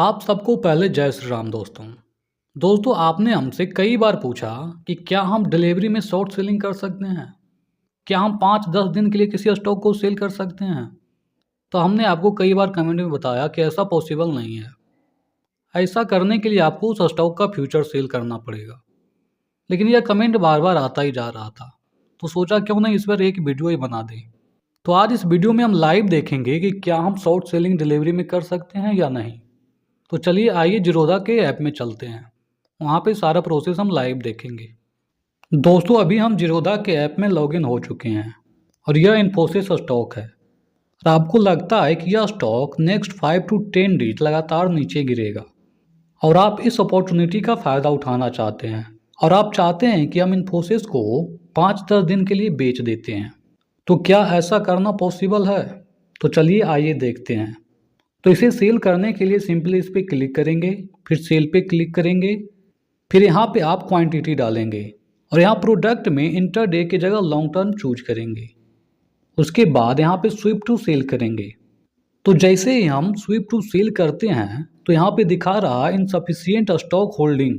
आप सबको पहले जय श्री राम दोस्तों। दोस्तों आपने हमसे कई बार पूछा कि क्या हम डिलीवरी में शॉर्ट सेलिंग कर सकते हैं? क्या हम 5-10 दिन के लिए किसी स्टॉक को सेल कर सकते हैं? तो हमने आपको कई बार कमेंट में बताया कि ऐसा पॉसिबल नहीं है। ऐसा करने के लिए आपको उस स्टॉक का फ्यूचर सेल करना पड़ेगा। लेकिन यह कमेंट बार बार आता ही जा रहा था, तो सोचा क्यों नहीं इस पर एक वीडियो ही बना दें। तो आज इस वीडियो में हम लाइव देखेंगे कि क्या हम शॉर्ट सेलिंग डिलीवरी में कर सकते हैं या नहीं। तो चलिए आइए जीरोधा के ऐप में चलते हैं, वहाँ पे सारा प्रोसेस हम लाइव देखेंगे। दोस्तों अभी हम जीरोधा के ऐप में लॉगिन हो चुके हैं और यह इन्फोसिस स्टॉक है और आपको लगता है कि यह स्टॉक नेक्स्ट 5 to 10 डेज लगातार नीचे गिरेगा और आप इस अपॉर्चुनिटी का फ़ायदा उठाना चाहते हैं और आप चाहते हैं कि हम इन्फोसिस को 5-10 दिन के लिए बेच देते हैं। तो क्या ऐसा करना पॉसिबल है? तो चलिए आइए देखते हैं। तो इसे सेल करने के लिए सिंपली इस पर क्लिक करेंगे, फिर सेल पे क्लिक करेंगे, फिर यहाँ पे आप क्वांटिटी डालेंगे और यहाँ प्रोडक्ट में इंटरडे की जगह लॉन्ग टर्म चूज करेंगे। उसके बाद यहाँ पे स्विप टू सेल करेंगे। तो जैसे ही हम स्विप टू सेल करते हैं तो यहाँ पे दिखा रहा इनसफिशियंट स्टॉक होल्डिंग।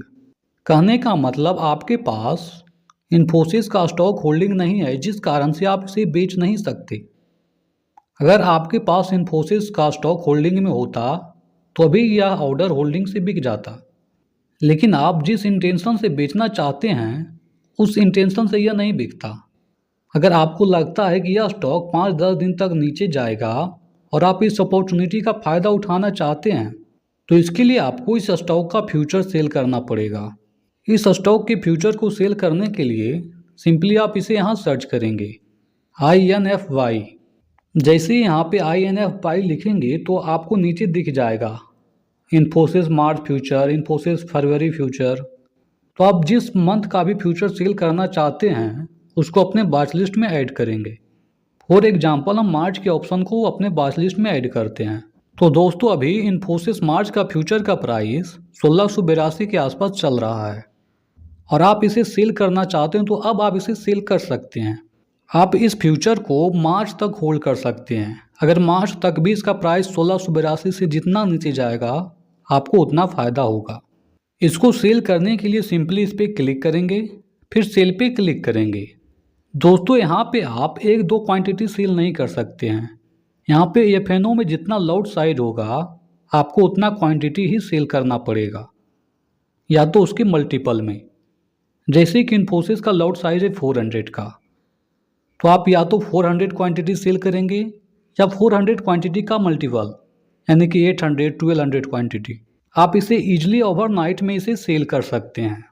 कहने का मतलब आपके पास इन्फोसिस का स्टॉक होल्डिंग नहीं है, जिस कारण से आप इसे बेच नहीं सकते। अगर आपके पास इन्फोसिस का स्टॉक होल्डिंग में होता तो अभी यह ऑर्डर होल्डिंग से बिक जाता, लेकिन आप जिस इंटेंशन से बेचना चाहते हैं उस इंटेंशन से यह नहीं बिकता। अगर आपको लगता है कि यह स्टॉक 5-10 दिन तक नीचे जाएगा और आप इस अपॉर्चुनिटी का फ़ायदा उठाना चाहते हैं तो इसके लिए आपको इस स्टॉक का फ्यूचर सेल करना पड़ेगा। इस स्टॉक के फ्यूचर को सेल करने के लिए सिंपली आप इसे यहाँ सर्च करेंगे INFY। जैसे ही यहाँ पे INFY लिखेंगे तो आपको नीचे दिख जाएगा इन्फोसिस मार्च फ्यूचर, इन्फोसिस फरवरी फ्यूचर। तो आप जिस मंथ का भी फ्यूचर सेल करना चाहते हैं उसको अपने वॉच लिस्ट में ऐड करेंगे। फॉर एग्जांपल हम मार्च के ऑप्शन को अपने वॉच लिस्ट में ऐड करते हैं। तो दोस्तों अभी इन्फोसिस मार्च का फ्यूचर का प्राइस 1682 के आसपास चल रहा है और आप इसे सेल करना चाहते हैं तो अब आप इसे सेल कर सकते हैं। आप इस फ्यूचर को मार्च तक होल्ड कर सकते हैं। अगर मार्च तक भी इसका प्राइस 1682 से जितना नीचे जाएगा आपको उतना फ़ायदा होगा। इसको सेल करने के लिए सिंपली इस पर क्लिक करेंगे, फिर सेल पे क्लिक करेंगे। दोस्तों यहाँ पे आप 1-2 क्वांटिटी सेल नहीं कर सकते हैं। यहाँ पे FNO में जितना लॉट साइज होगा आपको उतना क्वांटिटी ही सेल करना पड़ेगा, या तो उसके मल्टीपल में। जैसे कि इन्फोसिस का लॉट साइज है 400 का, तो आप या तो 400 क्वांटिटी सेल करेंगे या 400 क्वांटिटी का मल्टीपल यानी कि 800-1200 क्वांटिटी। आप इसे ईजिली ओवरनाइट में इसे सेल कर सकते हैं,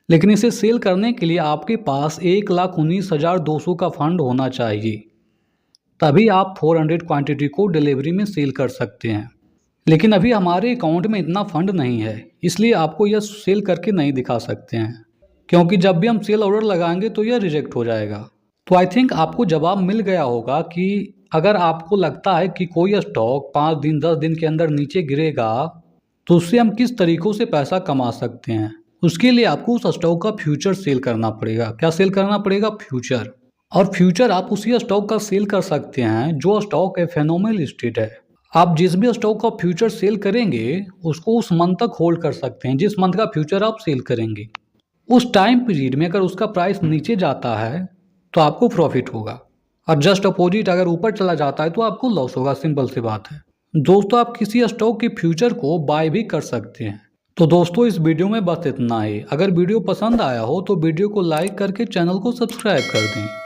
लेकिन इसे सेल करने के लिए आपके पास 1,19,200 का फंड होना चाहिए, तभी आप 400 क्वांटिटी को डिलीवरी में सेल कर सकते हैं। लेकिन अभी हमारे अकाउंट में इतना फंड नहीं है, इसलिए आपको यह सेल करके नहीं दिखा सकते हैं, क्योंकि जब भी हम सेल ऑर्डर लगाएंगे तो यह रिजेक्ट हो जाएगा। तो आई थिंक आपको जवाब मिल गया होगा कि अगर आपको लगता है कि कोई स्टॉक 5 दिन 10 दिन के अंदर नीचे गिरेगा तो उससे हम किस तरीक़ों से पैसा कमा सकते हैं। उसके लिए आपको उस स्टॉक का फ्यूचर सेल करना पड़ेगा। क्या सेल करना पड़ेगा? फ्यूचर। और फ्यूचर आप उसी स्टॉक का सेल कर सकते हैं जो स्टॉक FNO में लिस्टेड है। आप जिस भी स्टॉक का फ्यूचर सेल करेंगे उसको उस मंथ तक होल्ड कर सकते हैं जिस मंथ का फ्यूचर आप सेल करेंगे। उस टाइम पीरियड में अगर उसका प्राइस नीचे जाता है तो आपको प्रॉफिट होगा और जस्ट अपोजिट अगर ऊपर चला जाता है तो आपको लॉस होगा। सिंपल सी बात है। दोस्तों आप किसी स्टॉक के फ्यूचर को बाय भी कर सकते हैं। तो दोस्तों इस वीडियो में बस इतना ही। अगर वीडियो पसंद आया हो तो वीडियो को लाइक करके चैनल को सब्सक्राइब कर दें।